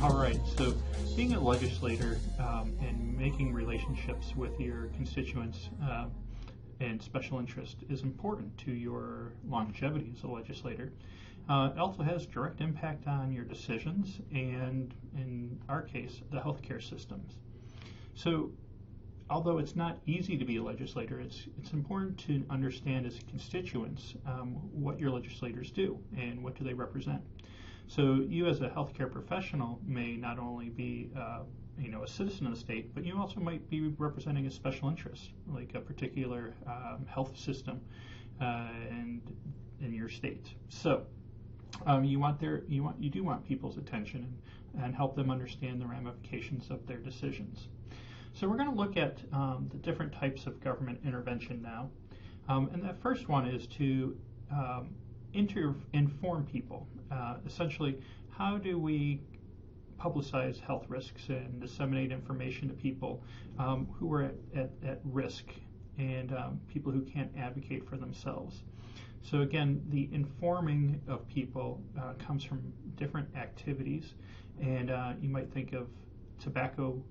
All right, so being a legislator and making relationships with your constituents and special interest is important to your longevity as a legislator. It also has direct impact on your decisions and, in our case, the healthcare systems. So, although it's not easy to be a legislator, it's important to understand as constituents what your legislators do and what do they represent. So you as a healthcare professional may not only be a citizen of the state, but you also might be representing a special interest, like a particular health system in your state. So you do want people's attention and help them understand the ramifications of their decisions. So we're going to look at the different types of government intervention now. And the first one is to inform people. Essentially, how do we publicize health risks and disseminate information to people who are at risk and people who can't advocate for themselves? So again, the informing of people comes from different activities, and you might think of tobacco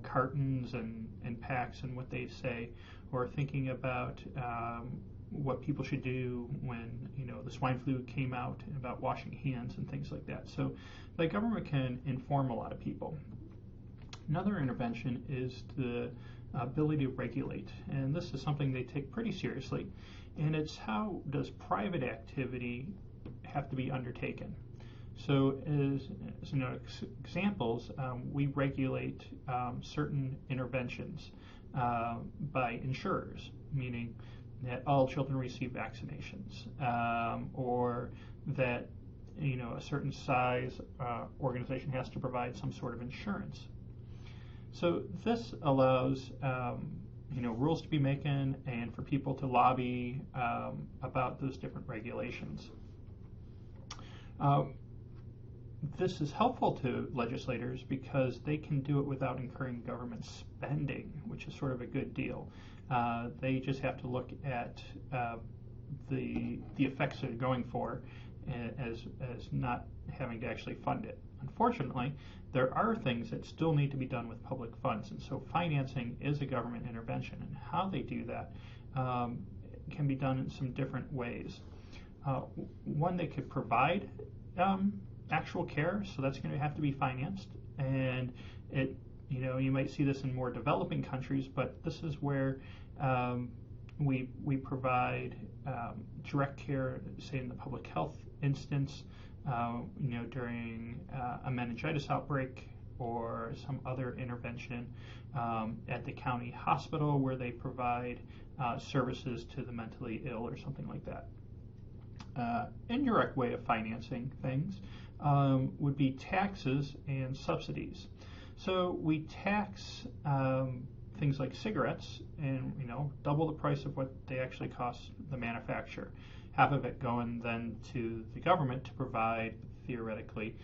cartons and packs and what they say, or thinking about what people should do when the swine flu came out, and about washing hands and things like that. So the government can inform a lot of people. Another intervention is the ability to regulate, and this is something they take pretty seriously, and it's how does private activity have to be undertaken. So as examples, we regulate certain interventions by insurers, meaning that all children receive vaccinations, or that a certain size organization has to provide some sort of insurance. So this allows rules to be made and for people to lobby about those different regulations. This is helpful to legislators because they can do it without incurring government spending, which is sort of a good deal. They just have to look at the effects they're going for as not having to actually fund it. Unfortunately, there are things that still need to be done with public funds, and so financing is a government intervention, and how they do that can be done in some different ways. One, they could provide actual care, so that's going to have to be financed, and you might see this in more developing countries, but this is where we provide direct care, say in the public health instance, during a meningitis outbreak or some other intervention at the county hospital where they provide services to the mentally ill or something like that. Indirect way of financing things would be taxes and subsidies. So we tax things like cigarettes and double the price of what they actually cost the manufacturer. Half of it going then to the government to provide theoretically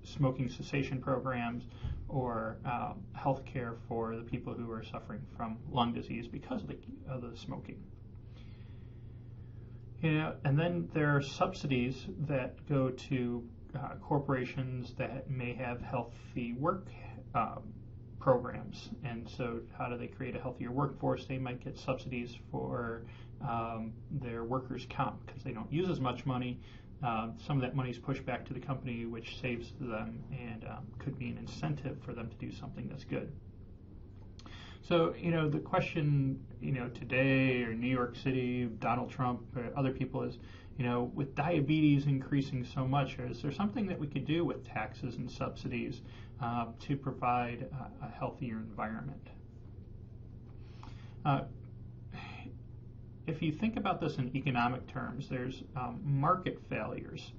smoking cessation programs or health care for the people who are suffering from lung disease because of the smoking. And then there are subsidies that go to corporations that may have healthy work programs. And so how do they create a healthier workforce? They might get subsidies for their workers' comp because they don't use as much money. Some of that money is pushed back to the company, which saves them and could be an incentive for them to do something that's good. So, the question, today or New York City, Donald Trump, or other people is, with diabetes increasing so much, is there something that we could do with taxes and subsidies to provide a healthier environment? If you think about this in economic terms, there's market failures.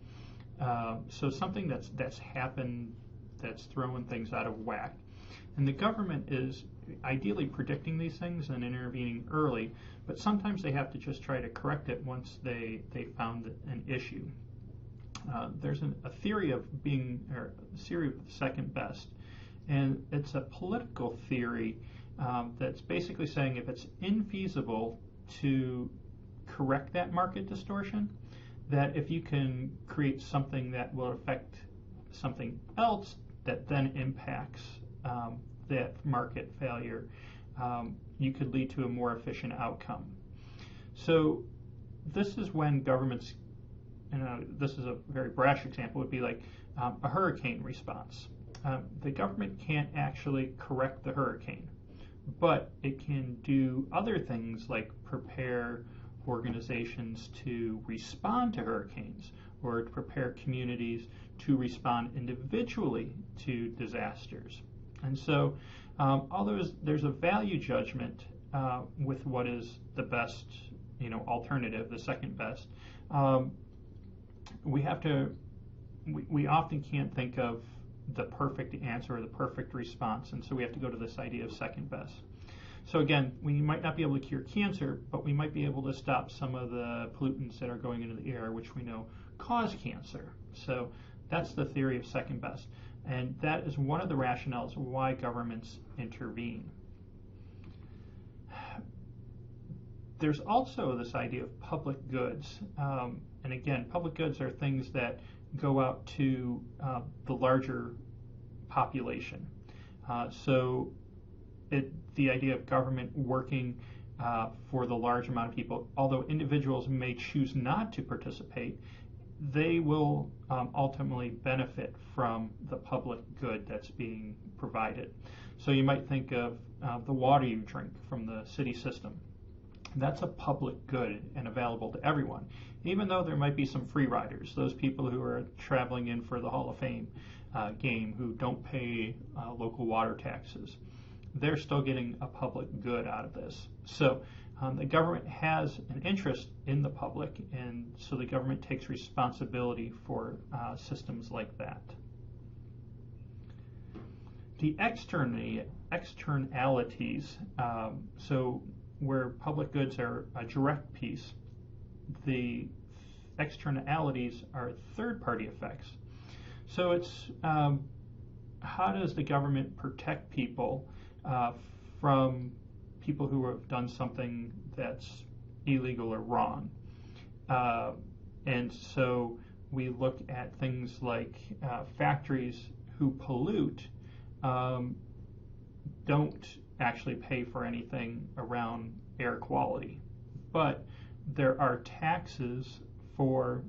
So something that's happened that's throwing things out of whack. And the government is ideally predicting these things and intervening early, but sometimes they have to just try to correct it once they found an issue. There's a theory of theory of second best, and it's a political theory that's basically saying if it's infeasible to correct that market distortion, that if you can create something that will affect something else that then impacts that market failure, you could lead to a more efficient outcome. So this is when governments, this is a very brash example, would be like a hurricane response. The government can't actually correct the hurricane, but it can do other things like prepare organizations to respond to hurricanes, or to prepare communities to respond individually to disasters. And so although there's a value judgment with what is the best alternative, the second best, we often can't think of the perfect answer or the perfect response, and so we have to go to this idea of second best. So again, we might not be able to cure cancer, but we might be able to stop some of the pollutants that are going into the air, which we know cause cancer. So that's the theory of second best, and that is one of the rationales why governments intervene. There's also this idea of public goods, and again, public goods are things that go out to the larger population. So the idea of government working for the large amount of people, although individuals may choose not to participate, they will ultimately benefit from the public good that's being provided. So you might think of the water you drink from the city system. That's a public good and available to everyone, even though there might be some free riders, those people who are traveling in for the Hall of Fame game who don't pay local water taxes. They're still getting a public good out of this. So the government has an interest in the public, and so the government takes responsibility for systems like that. The externalities, so where public goods are a direct piece, the externalities are third-party effects. So it's how does the government protect people from people who have done something that's illegal or wrong? And so we look at things like factories who pollute don't actually pay for anything around air quality, but there are taxes for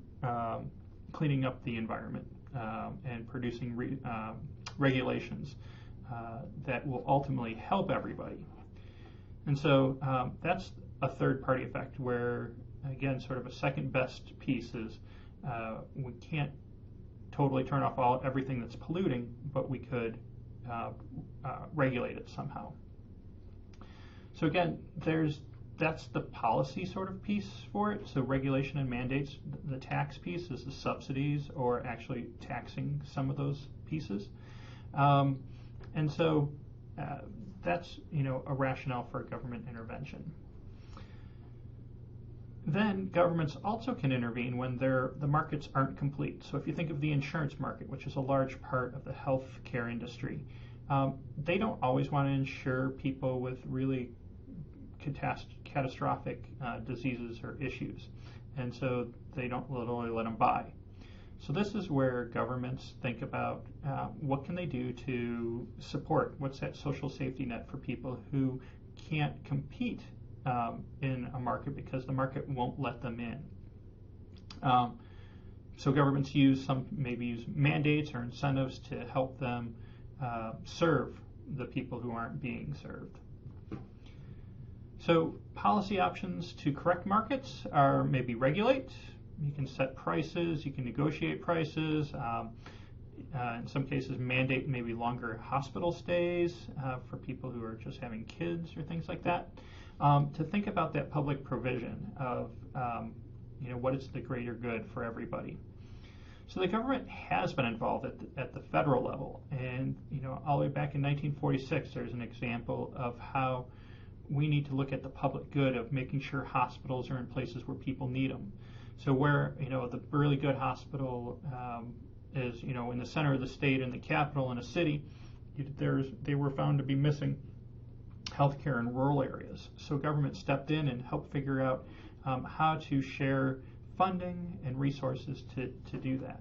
cleaning up the environment and producing regulations that will ultimately help everybody. And so that's a third-party effect where, again, sort of a second best piece is we can't totally turn off everything that's polluting, but we could regulate it somehow. So again, that's the policy sort of piece for it. So regulation and mandates. The tax piece is the subsidies or actually taxing some of those pieces. And so that's a rationale for government intervention. Then governments also can intervene when the markets aren't complete. So if you think of the insurance market, which is a large part of the healthcare industry, they don't always want to insure people with really catastrophic diseases or issues, and so they don't literally let them buy. So this is where governments think about what can they do to support, what's that social safety net for people who can't compete in a market because the market won't let them in. So governments maybe use mandates or incentives to help them serve the people who aren't being served. So policy options to correct markets are maybe regulate. You can set prices, you can negotiate prices, in some cases mandate maybe longer hospital stays for people who are just having kids or things like that. To think about that public provision of what is the greater good for everybody. So the government has been involved at the federal level, and all the way back in 1946 there's an example of how we need to look at the public good of making sure hospitals are in places where people need them. So where the really good hospital is in the center of the state, in the capital, in a city, they were found to be missing healthcare in rural areas. So government stepped in and helped figure out how to share funding and resources to do that.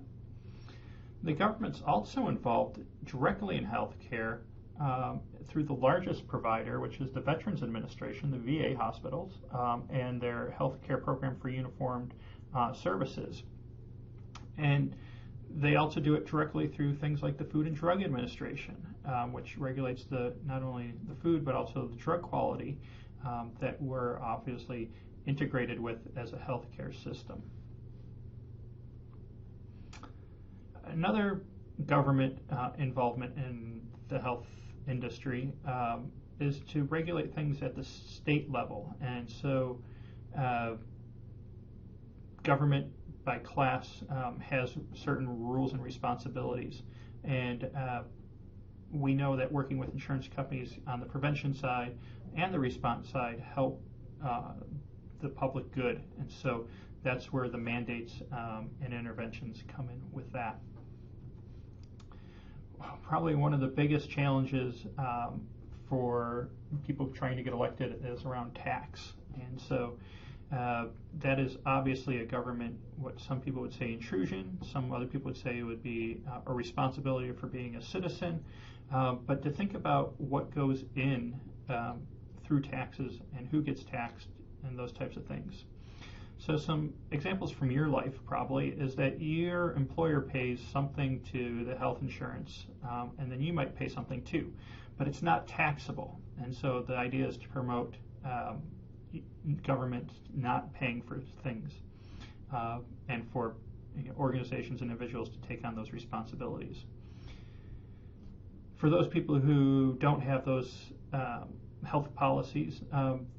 The government's also involved directly in healthcare through the largest provider, which is the Veterans Administration, the VA hospitals, and their healthcare program for uniformed services. And they also do it directly through things like the Food and Drug Administration, which regulates not only the food but also the drug quality that we're obviously integrated with as a healthcare system. Another government involvement in the health industry is to regulate things at the state level. And so government by class has certain rules and responsibilities. And we know that working with insurance companies on the prevention side and the response side help the public good. And so that's where the mandates and interventions come in with that. Probably one of the biggest challenges for people trying to get elected is around tax. And so that is obviously a government, what some people would say intrusion, some other people would say it would be a responsibility for being a citizen, but to think about what goes in through taxes and who gets taxed and those types of things. So some examples from your life probably is that your employer pays something to the health insurance, and then you might pay something too, but it's not taxable. And so the idea is to promote government not paying for things and for organizations and individuals to take on those responsibilities. For those people who don't have those health policies,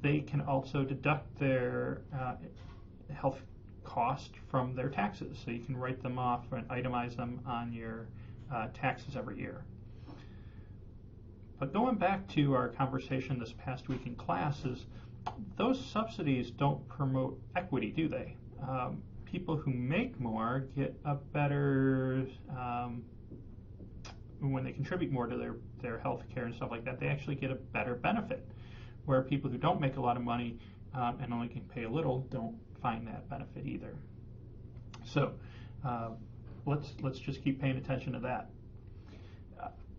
they can also deduct their health cost from their taxes. So you can write them off and itemize them on your taxes every year. But going back to our conversation this past week in classes, those subsidies don't promote equity, do they? People who make more get a better, when they contribute more to their health care and stuff like that, they actually get a better benefit, where people who don't make a lot of money and only can pay a little don't find that benefit either. So let's just keep paying attention to that.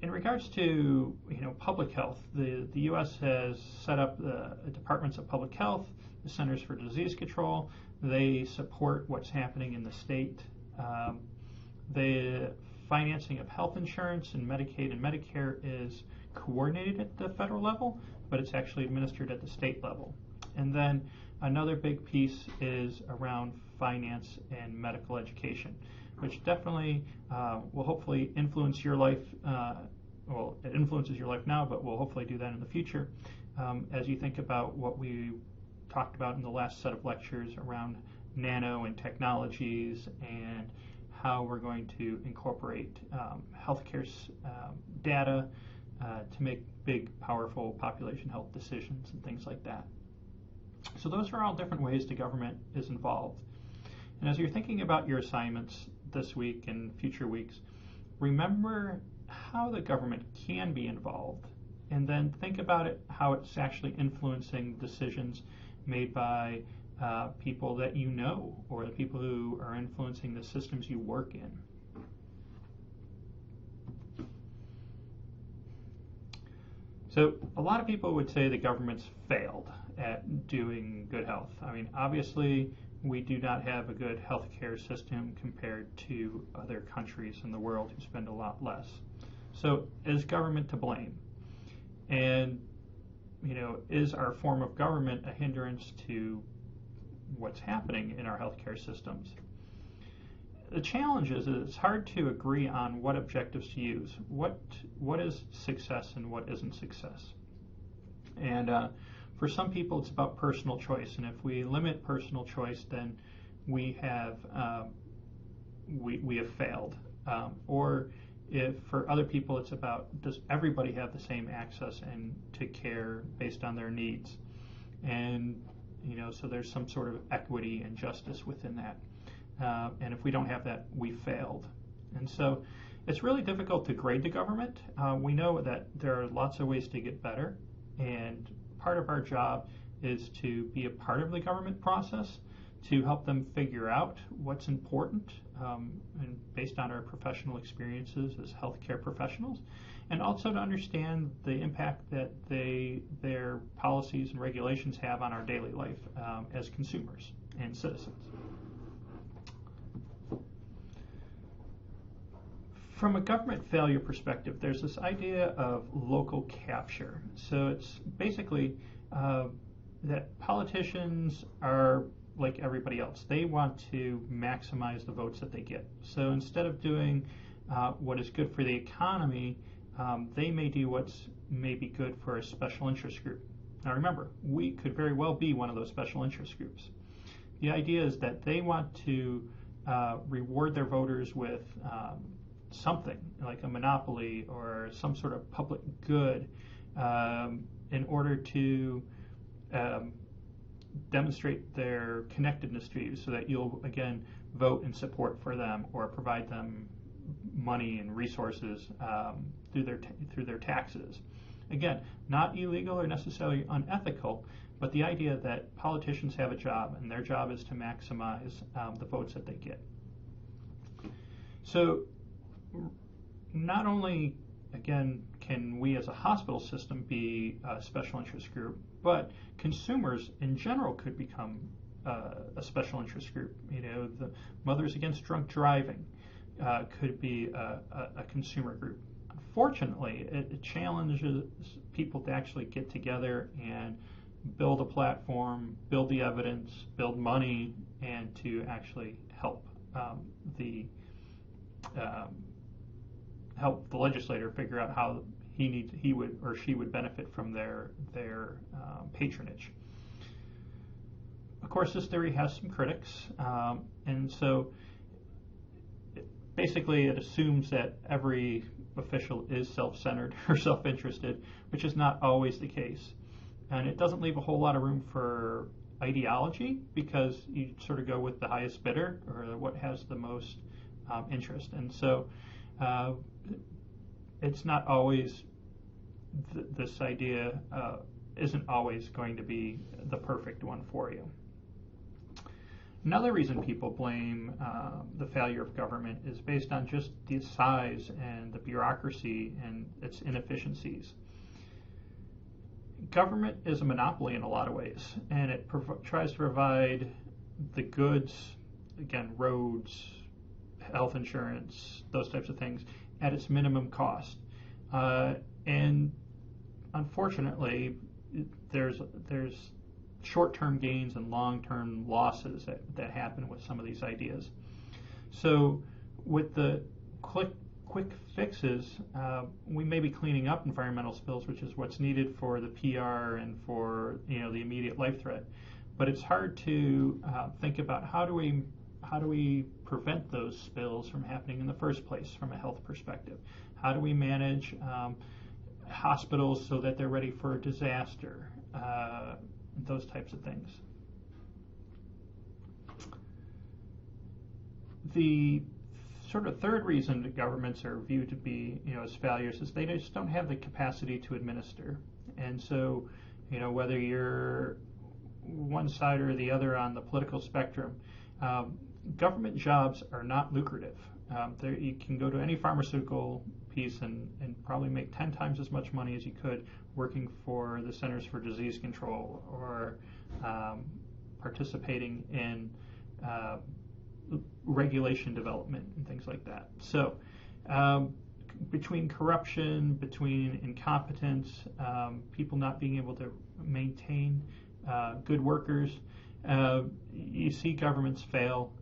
In regards to public health, the U.S. has set up the Departments of Public Health, the Centers for Disease Control. They support what's happening in the state. The financing of health insurance and Medicaid and Medicare is coordinated at the federal level, but it's actually administered at the state level. And then another big piece is around finance and medical education, which definitely will hopefully influence your life. Well, it influences your life now, but will hopefully do that in the future as you think about what we talked about in the last set of lectures around nano and technologies and how we're going to incorporate healthcare data to make big, powerful population health decisions and things like that. So those are all different ways the government is involved. And as you're thinking about your assignments this week and future weeks, remember how the government can be involved, and then think about it, how it's actually influencing decisions made by people that you know, or the people who are influencing the systems you work in. So a lot of people would say the government's failed at doing good health. I mean, obviously, we do not have a good healthcare system compared to other countries in the world who spend a lot less. So is government to blame? And, is our form of government a hindrance to what's happening in our healthcare systems? The challenge is it's hard to agree on what objectives to use. What is success and what isn't success? And for some people, it's about personal choice. And if we limit personal choice, then we have failed. Or if for other people, it's about, does everybody have the same access and to care based on their needs? And so there's some sort of equity and justice within that. And if we don't have that, we failed. And so it's really difficult to grade the government. We know that there are lots of ways to get better, and part of our job is to be a part of the government process to help them figure out what's important, and based on our professional experiences as healthcare professionals, and also to understand the impact that their policies and regulations have on our daily life as consumers and citizens. From a government failure perspective, there's this idea of local capture. So it's basically that politicians are like everybody else. They want to maximize the votes that they get. So instead of doing what is good for the economy, they may do what's maybe good for a special interest group. Now remember, we could very well be one of those special interest groups. The idea is that they want to reward their voters with something like a monopoly or some sort of public good in order to demonstrate their connectedness to you, so that you'll again vote in support for them or provide them money and resources through their taxes. Again, not illegal or necessarily unethical, but the idea that politicians have a job, and their job is to maximize the votes that they get. So not only, again, can we as a hospital system be a special interest group, but consumers in general could become a special interest group. You know, the Mothers Against Drunk Driving could be a consumer group. Unfortunately, it challenges people to actually get together and build a platform, build the evidence, build money, and to actually help help the legislator figure out how he would or she would benefit from their patronage. Of course, this theory has some critics, and so basically it assumes that every official is self-centered or self-interested, which is not always the case. And it doesn't leave a whole lot of room for ideology, because you sort of go with the highest bidder or what has the most interest. And so it's not always, this idea isn't always going to be the perfect one for you. Another reason people blame the failure of government is based on just the size and the bureaucracy and its inefficiencies. Government is a monopoly in a lot of ways, and it tries to provide the goods, again, roads, health insurance, those types of things, at its minimum cost. And unfortunately, there's short-term gains and long-term losses that happen with some of these ideas. So with the quick fixes, we may be cleaning up environmental spills, which is what's needed for the PR and for the immediate life threat. But it's hard to think about how do we prevent those spills from happening in the first place from a health perspective. How do we manage hospitals so that they're ready for a disaster? Those types of things. The sort of third reason that governments are viewed to be, as failures is they just don't have the capacity to administer. And so, whether you're one side or the other on the political spectrum, government jobs are not lucrative. You can go to any pharmaceutical piece and probably make 10 times as much money as you could working for the Centers for Disease Control or participating in regulation development and things like that. So between corruption, between incompetence, people not being able to maintain good workers, you see governments fail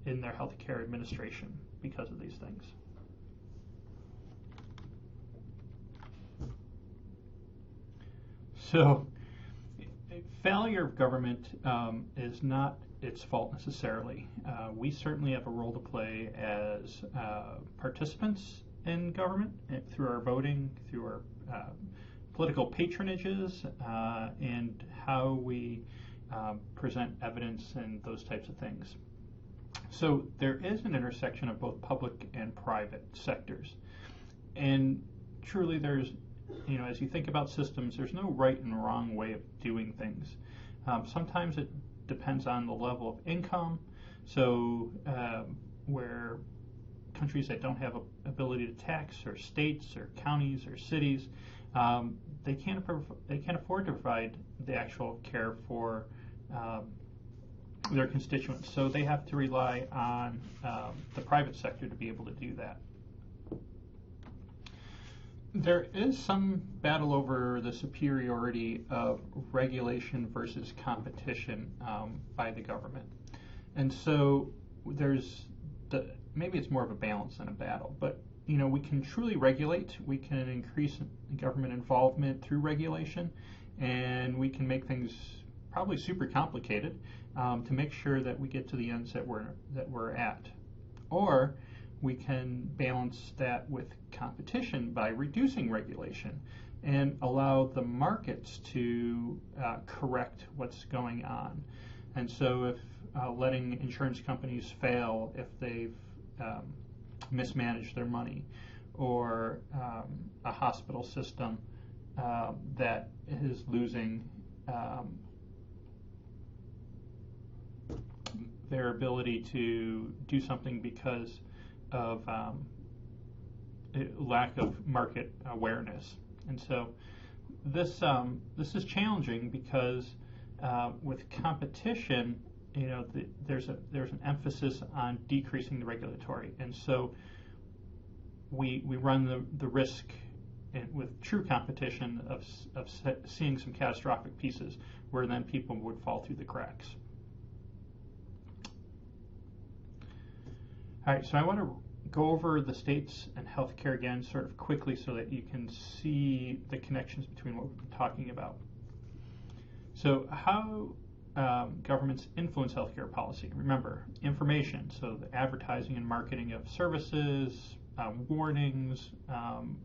in their healthcare administration because of these things. So failure of government is not its fault necessarily. We certainly have a role to play as participants in government through our voting, through our political patronages, and how we present evidence and those types of things. So there is an intersection of both public and private sectors. And truly there's, as you think about systems, there's no right and wrong way of doing things. Sometimes depends on the level of income. So where countries that don't have a ability to tax, or states or counties or cities, they can't afford to provide the actual care for their constituents. So they have to rely on the private sector to be able to do that. There is some battle over the superiority of regulation versus competition by the government. And so there's maybe it's more of a balance than a battle, but we can truly regulate, we can increase government involvement through regulation, and we can make things probably super complicated to make sure that we get to the ends that we're at. Or we can balance that with competition by reducing regulation and allow the markets to correct what's going on. And so if letting insurance companies fail if they've mismanaged their money, or a hospital system that is losing their ability to do something because of lack of market awareness. And so this is challenging because with competition, there's an emphasis on decreasing the regulatory, and so we run the risk with true competition of seeing some catastrophic pieces where then people would fall through the cracks. All right, so I want to go over the states and healthcare again sort of quickly so that you can see the connections between what we've been talking about. So how governments influence healthcare policy. Remember, information, so the advertising and marketing of services, warnings,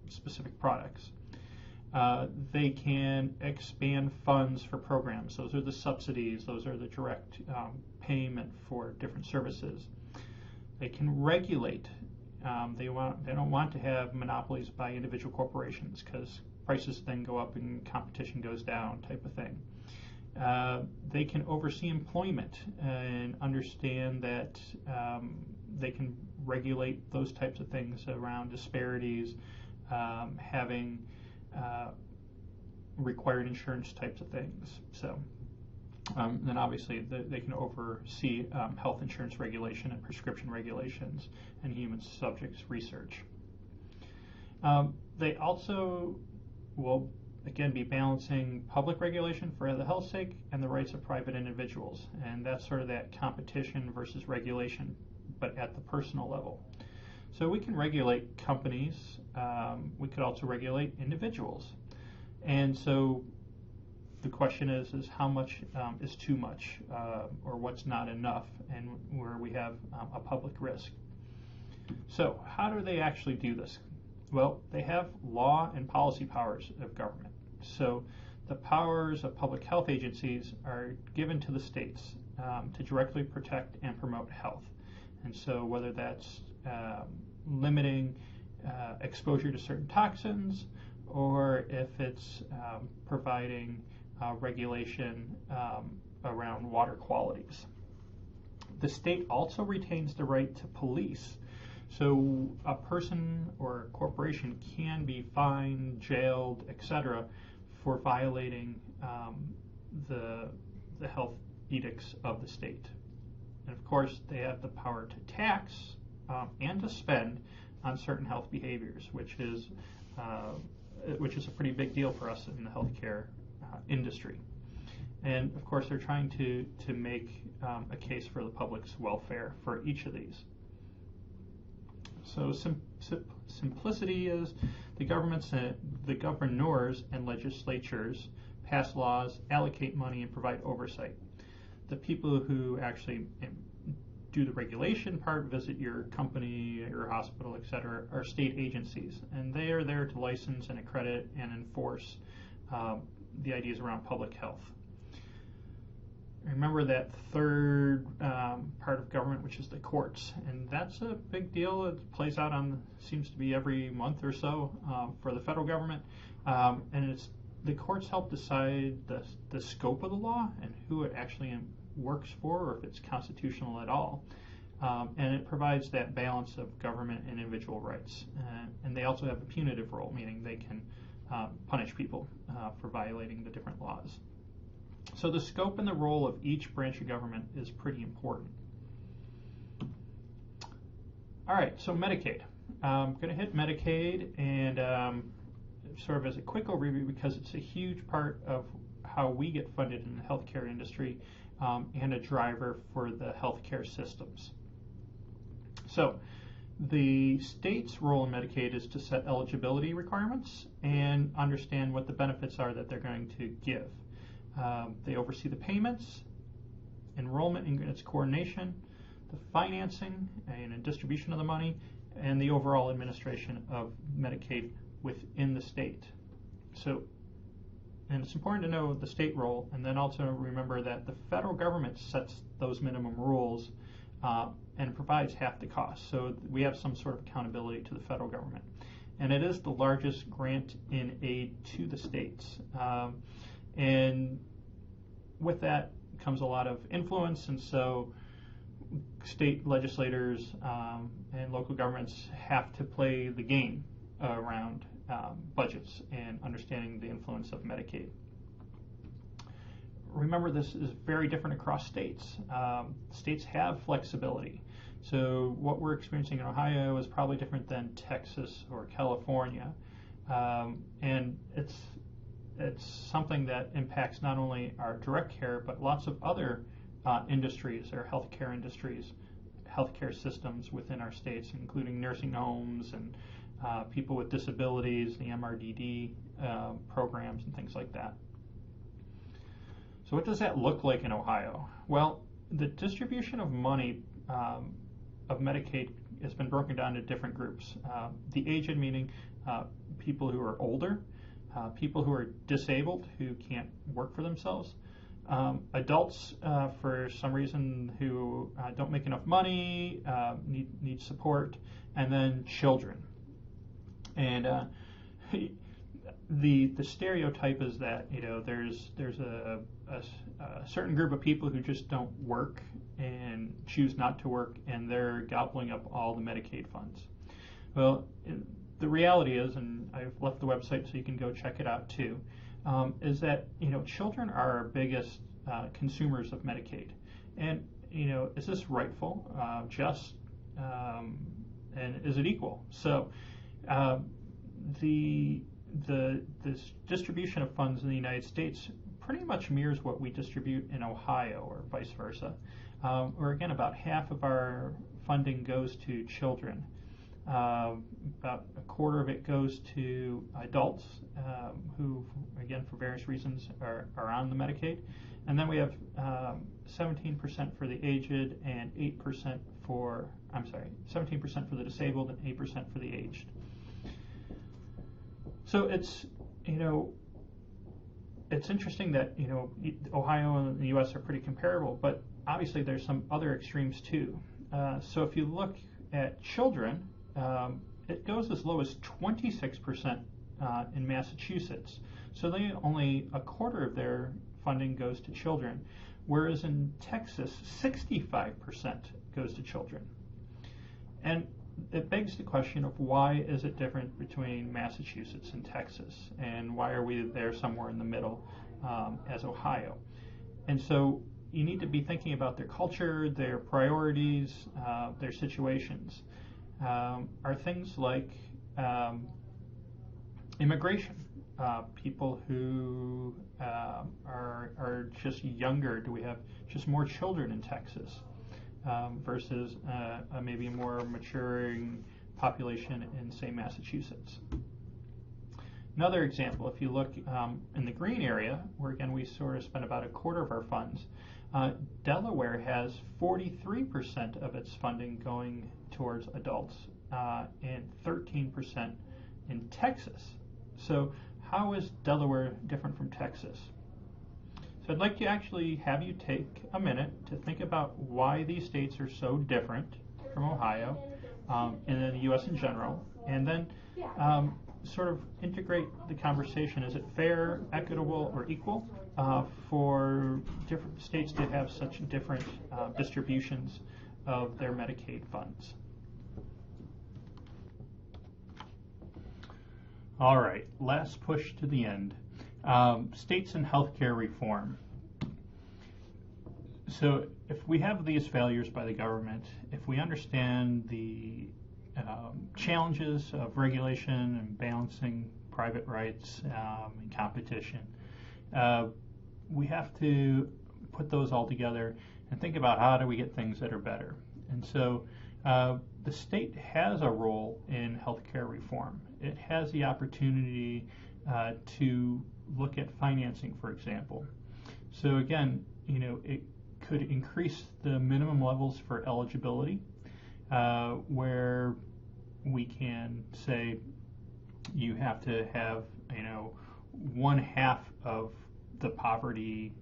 specific products. They can expand funds for programs. Those are the subsidies. Those are the direct payment for different services. They can regulate. They don't want to have monopolies by individual corporations because prices then go up and competition goes down, type of thing. They can oversee employment and understand that they can regulate those types of things around disparities, having required insurance types of things. So then obviously they can oversee health insurance regulation and prescription regulations and human subjects research. They also will again be balancing public regulation for the health's sake and the rights of private individuals, and that's sort of that competition versus regulation, but at the personal level. So we can regulate companies, we could also regulate individuals, and so the question is how much is too much, or what's not enough, and where we have a public risk. So how do they actually do this? Well, they have law and policy powers of government. So the powers of public health agencies are given to the states to directly protect and promote health. And so whether that's limiting exposure to certain toxins, or if it's providing regulation around water qualities. The state also retains the right to police. So a person or a corporation can be fined, jailed, etc., for violating the health edicts of the state. And of course, they have the power to tax and to spend on certain health behaviors, which is a pretty big deal for us in the healthcare industry. And of course, they're trying to make a case for the public's welfare for each of these. So simplicity is the governors and legislatures pass laws, allocate money, and provide oversight. The people who actually do the regulation part, visit your company, your hospital, etc., are state agencies, and they are there to license and accredit and enforce the ideas around public health. Remember that third part of government, which is the courts, and that's a big deal. It plays out seems to be every month or so for the federal government, and it's the courts help decide the scope of the law and who it actually works for, or if it's constitutional at all. And it provides that balance of government and individual rights. And they also have a punitive role, meaning they can punish people for violating the different laws. So the scope and the role of each branch of government is pretty important. All right, so Medicaid. I'm going to hit Medicaid and sort of as a quick overview because it's a huge part of how we get funded in the healthcare industry and a driver for the healthcare systems. So the state's role in Medicaid is to set eligibility requirements and understand what the benefits are that they're going to give. They oversee the payments, enrollment and its coordination, the financing and distribution of the money, and the overall administration of Medicaid within the state. So, and it's important to know the state role, and then also remember that the federal government sets those minimum rules and provides half the cost. So we have some sort of accountability to the federal government. And it is the largest grant in aid to the states. And with that comes a lot of influence, and so state legislators and local governments have to play the game around budgets and understanding the influence of Medicaid. Remember, this is very different across states. States have flexibility. So what we're experiencing in Ohio is probably different than Texas or California. And it's something that impacts not only our direct care, but lots of other industries, or healthcare industries, healthcare systems within our states, including nursing homes and people with disabilities, the MRDD programs and things like that. So what does that look like in Ohio? Well, the distribution of money of Medicaid has been broken down into different groups. The aged, meaning people who are older, people who are disabled, who can't work for themselves, adults for some reason who don't make enough money, need support, and then children. And the stereotype is that there's a certain group of people who just don't work and choose not to work, and they're gobbling up all the Medicaid funds. Well, the reality is, and I've left the website so you can go check it out too, is that children are our biggest consumers of Medicaid, and is this rightful, just, and is it equal? So the distribution of funds in the United States pretty much mirrors what we distribute in Ohio, or vice versa. Where again, about half of our funding goes to children. About a quarter of it goes to adults who, again, for various reasons are on the Medicaid. And then we have 17% for the aged and 8% for, 17% for the disabled and 8% for the aged. So it's, it's interesting that, Ohio and the U.S. are pretty comparable, but obviously there's some other extremes too. So if you look at children, it goes as low as 26% in Massachusetts. So only a quarter of their funding goes to children, whereas in Texas, 65% goes to children. And it begs the question of why is it different between Massachusetts and Texas, and why are we there somewhere in the middle as Ohio? And so you need to be thinking about their culture, their priorities, their situations. Are things like immigration, people who are just younger? Do we have just more children in Texas versus maybe a more maturing population in, say, Massachusetts? Another example, if you look in the green area, where again we sort of spend about a quarter of our funds, Delaware has 43% of its funding going towards adults and 13% in Texas. So how is Delaware different from Texas? So I'd like to actually have you take a minute to think about why these states are so different from Ohio and then the U.S. in general, and then sort of integrate the conversation. Is it fair, equitable, or equal for different states to have such different distributions of their Medicaid funds? All right, last push to the end. States and healthcare reform. So if we have these failures by the government, if we understand the challenges of regulation and balancing private rights and competition, we have to put those all together and think about how do we get things that are better. And so the state has a role in healthcare reform. It has the opportunity to look at financing, for example. So again, it could increase the minimum levels for eligibility, where we can say you have to have 1/2 of the poverty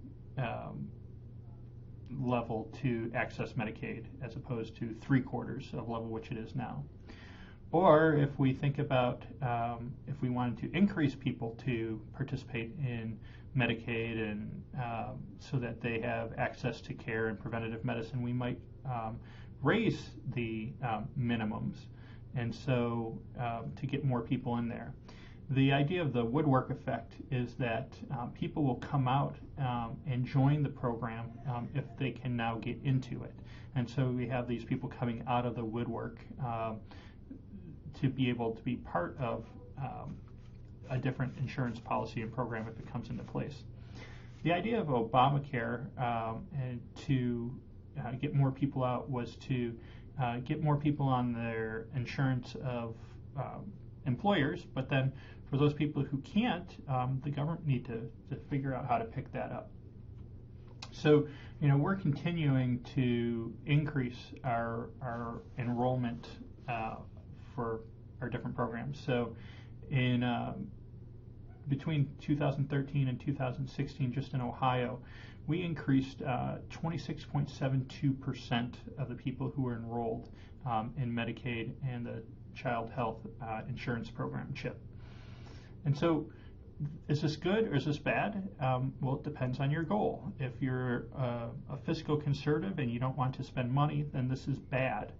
level to access Medicaid, as opposed to 3/4 of level which it is now. Or if we think about if we wanted to increase people to participate in Medicaid and so that they have access to care and preventative medicine, we might raise the minimums, and so to get more people in there. The idea of the woodwork effect is that people will come out and join the program if they can now get into it. And so we have these people coming out of the woodwork to be able to be part of a different insurance policy and program if it comes into place. The idea of Obamacare and to get more people out was to get more people on their insurance of employers, but then for those people who can't, the government need to figure out how to pick that up. So, we're continuing to increase our enrollment for our different programs. So, in between 2013 and 2016, just in Ohio, we increased 26.72% of the people who were enrolled in Medicaid and the Child Health Insurance Program, CHIP. And so, is this good or is this bad? Well, it depends on your goal. If you're a fiscal conservative and you don't want to spend money, then this is bad.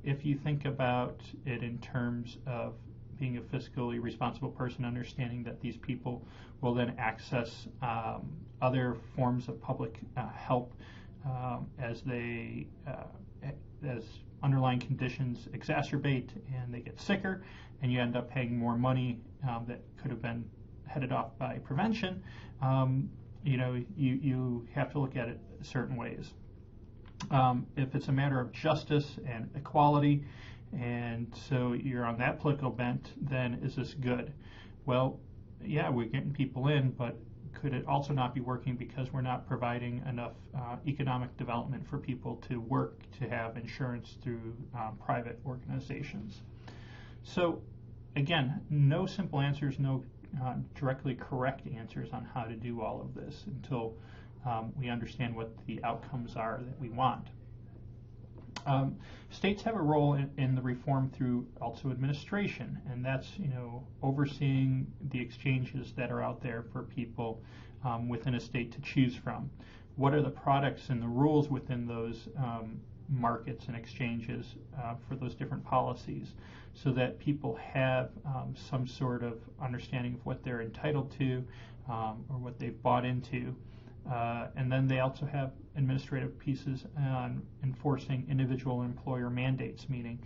If you think about it in terms of being a fiscally responsible person, understanding that these people will then access other forms of public help as underlying conditions exacerbate and they get sicker, and you end up paying more money that could have been headed off by prevention. You have to look at it certain ways. If it's a matter of justice and equality, and so you're on that political bent, then is this good? Well, yeah, we're getting people in, but could it also not be working because we're not providing enough economic development for people to work to have insurance through private organizations? So again, no simple answers, no directly correct answers on how to do all of this until we understand what the outcomes are that we want. States have a role in the reform through also administration, and that's overseeing the exchanges that are out there for people within a state to choose from. What are the products and the rules within those markets and exchanges for those different policies, so that people have some sort of understanding of what they're entitled to or what they've bought into. And then they also have administrative pieces on enforcing individual employer mandates, meaning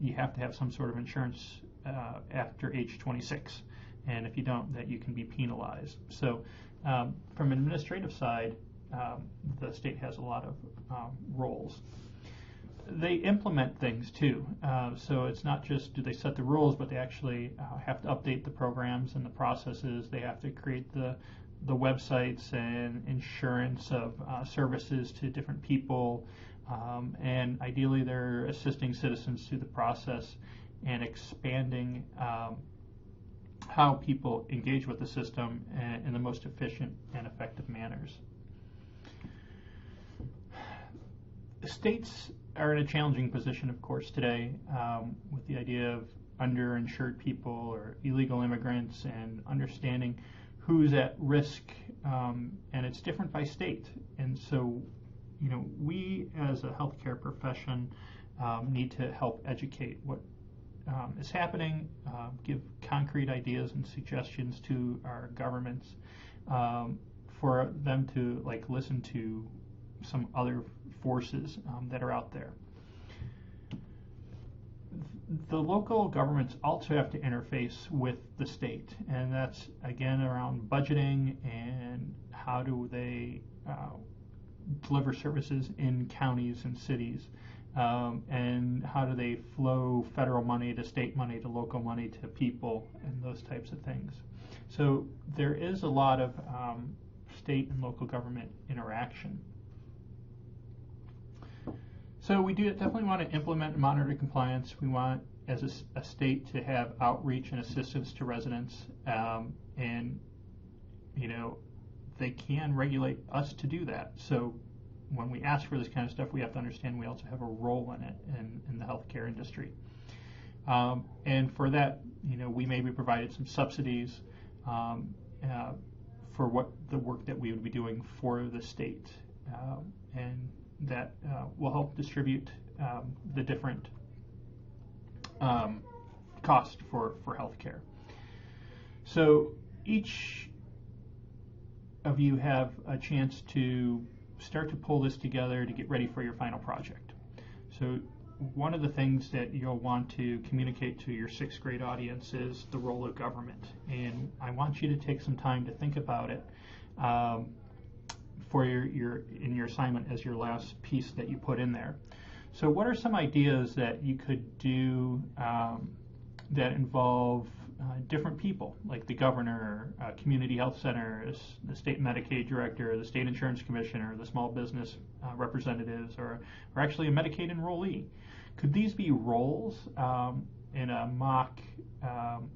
you have to have some sort of insurance after age 26, and if you don't, that you can be penalized. So from an administrative side, the state has a lot of roles. They implement things too, so it's not just do they set the rules, but they actually have to update the programs and the processes. They have to create the websites and insurance of services to different people, and ideally they're assisting citizens through the process and expanding how people engage with the system in the most efficient and effective manners. States are in a challenging position, of course, today with the idea of underinsured people or illegal immigrants, and understanding who's at risk, and it's different by state. And so, we as a healthcare profession need to help educate what is happening, give concrete ideas and suggestions to our governments, for them to listen to some other forces that are out there. The local governments also have to interface with the state, and that's again around budgeting and how do they deliver services in counties and cities, and how do they flow federal money to state money to local money to people and those types of things. So there is a lot of state and local government interaction. So we do definitely want to implement and monitor compliance. We want, as a state, to have outreach and assistance to residents, and they can regulate us to do that. So when we ask for this kind of stuff, we have to understand we also have a role in it in the healthcare industry. And for that, we may be provided some subsidies for what the work that we would be doing for the state, and that will help distribute the different cost for healthcare. So each of you have a chance to start to pull this together to get ready for your final project. So one of the things that you'll want to communicate to your 6th grade audience is the role of government, and I want you to take some time to think about it for your assignment as your last piece that you put in there. So what are some ideas that you could do that involve different people, like the governor, community health centers, the state Medicaid director, the state insurance commissioner, the small business representatives, or actually a Medicaid enrollee? Could these be roles in a mock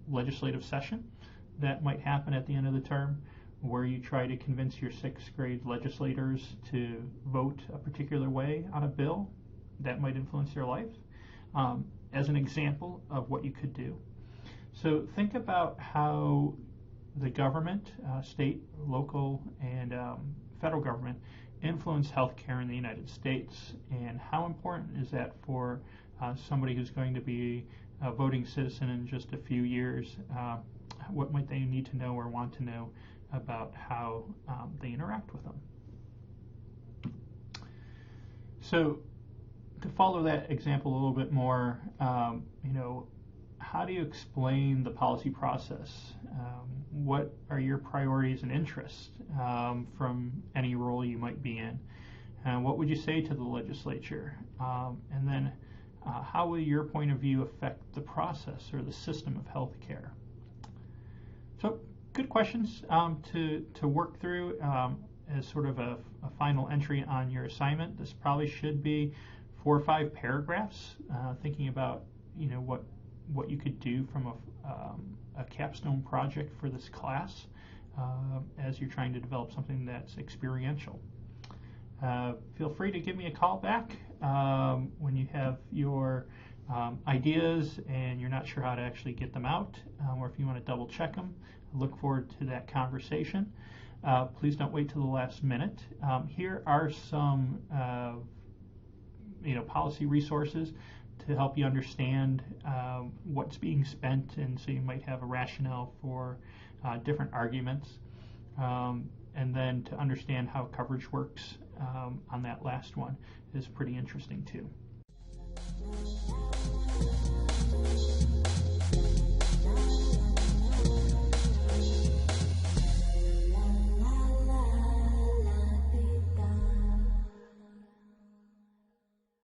legislative session that might happen at the end of the term, where you try to convince your 6th grade legislators to vote a particular way on a bill that might influence their life, as an example of what you could do? So think about how the government, state, local, and federal government influence healthcare in the United States, and how important is that for somebody who's going to be a voting citizen in just a few years? What might they need to know or want to know about how they interact with them? So to follow that example a little bit more, how do you explain the policy process? What are your priorities and interests from any role you might be in? What would you say to the legislature? And then how will your point of view affect the process or the system of healthcare? So good questions to work through as sort of a final entry on your assignment. This probably should be 4 or 5 paragraphs, thinking about what you could do from a capstone project for this class as you're trying to develop something that's experiential. Feel free to give me a call back when you have your ideas and you're not sure how to actually get them out, or if you want to double check them. I look forward to that conversation. Please don't wait till the last minute. Here are some policy resources to help you understand what's being spent, and so you might have a rationale for different arguments, and then to understand how coverage works on that last one is pretty interesting too.